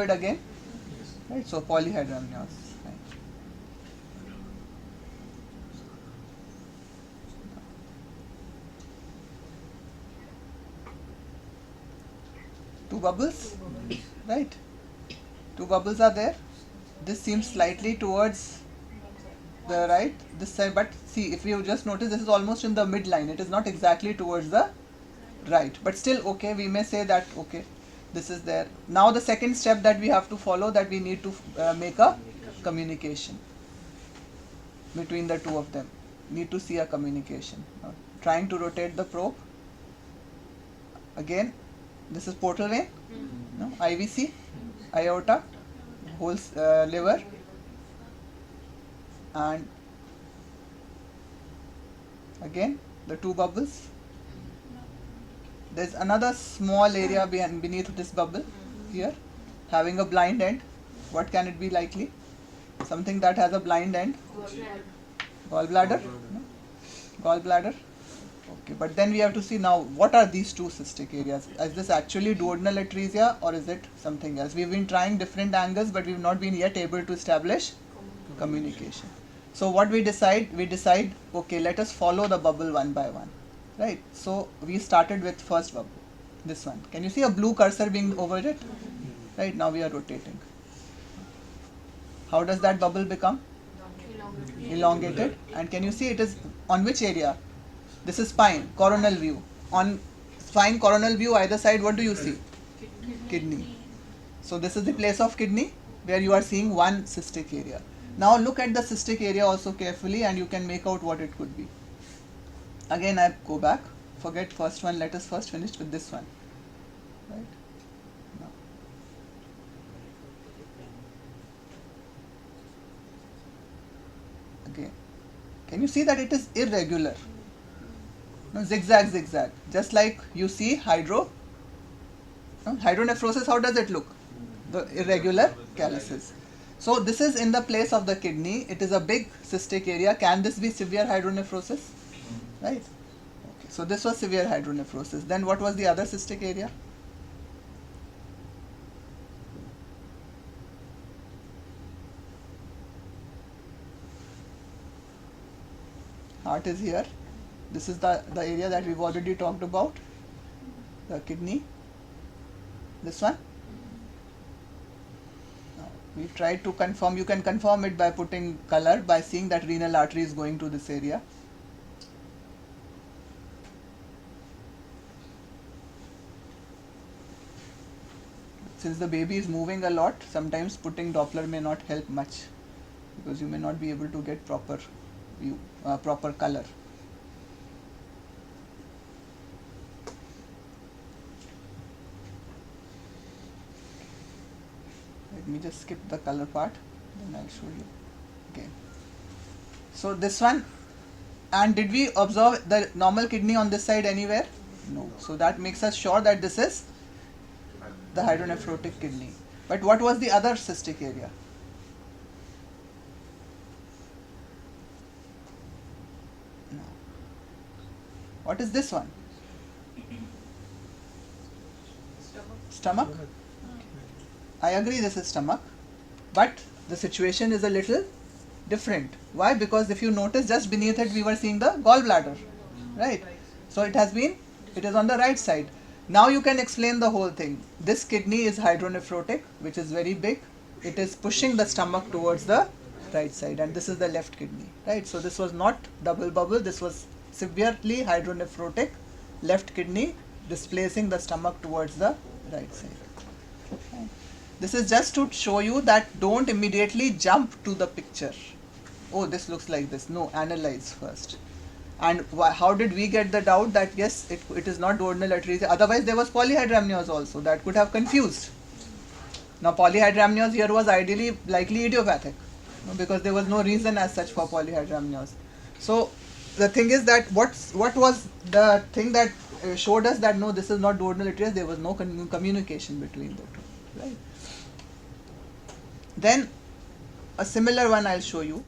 it again, right? So polyhydramnios. Right? Two bubbles, right? Two bubbles are there. This seems slightly towards the right, this side, but see, if you just notice, this is almost in the midline. It is not exactly towards the right, but still okay, we may say that okay, this is there. Now the second step that we have to follow, that we need to make a communication between the two of them. Need to see a communication. Trying to rotate the probe. Again, this is portal vein, no? IVC, aorta, whole liver, and again the two bubbles. There's another small area beneath this bubble here, having a blind end. What can it be likely? Something that has a blind end. Gallbladder? No? Gallbladder? Okay, but then we have to see now, what are these two cystic areas? Is this actually duodenal atresia or is it something else? We've been trying different angles, but we've not been yet able to establish communication. So what we decide, okay, let us follow the bubble one by one. Right, so we started with first bubble, this one. Can you see a blue cursor being over it? Right, now we are rotating. How does that bubble become? Elongated. And can you see it is on which area? This is spine, coronal view. On spine, coronal view, either side, what do you see? Kidney. So this is the place of kidney where you are seeing one cystic area. Now look at the cystic area also carefully and you can make out what it could be. Again I go back, forget first one, let us first finish with this one, right? Now. Again, can you see that it is irregular? No, zigzag, zigzag, just like you see hydronephrosis, how does it look? The irregular calyces. So this is in the place of the kidney, it is a big cystic area. Can this be severe hydronephrosis? Right? Okay. So this was severe hydronephrosis. Then what was the other cystic area? Heart is here. This is the area that we've already talked about. The kidney. This one. Now, we've tried to confirm. You can confirm it by putting color, by seeing that renal artery is going to this area. Since the baby is moving a lot, sometimes putting Doppler may not help much because you may not be able to get proper view, proper color. Let me just skip the color part, then I'll show you. Okay. So this one, and did we observe the normal kidney on this side anywhere? No. So that makes us sure that this is the hydronephrotic kidney. But what was the other cystic area? No. What is this one? Stomach? I agree this is stomach, but the situation is a little different. Why? Because if you notice, just beneath it we were seeing the gallbladder, right? So it is on the right side. Now you can explain the whole thing. This kidney is hydronephrotic, which is very big. It is pushing the stomach towards the right side, and this is the left kidney, right? So this was not double bubble, this was severely hydronephrotic left kidney displacing the stomach towards the right side. Okay. This is just to show you that don't immediately jump to the picture. Oh, this looks like this. No, analyze first. And how did we get the doubt that yes, it is not duodenal atresia? Otherwise, there was polyhydramnios also that could have confused. Now, polyhydramnios here was ideally likely idiopathic, because there was no reason as such for polyhydramnios. So the thing is that what was the thing that showed us that no, this is not duodenal atresia? There was no communication between the two, right? Then a similar one I'll show you.